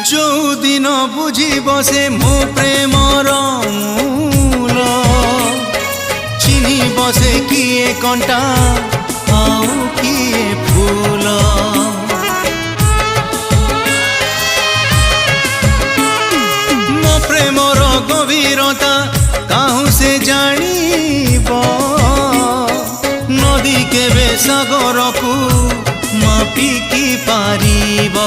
जो दिन बुझिब से मो प्रेमर मूल चिन्हिब से किए कंटा आउ किए फूल मो प्रेमर गभीरता काहू से जानिब नदी केबे सागर को मापिकी पारिब।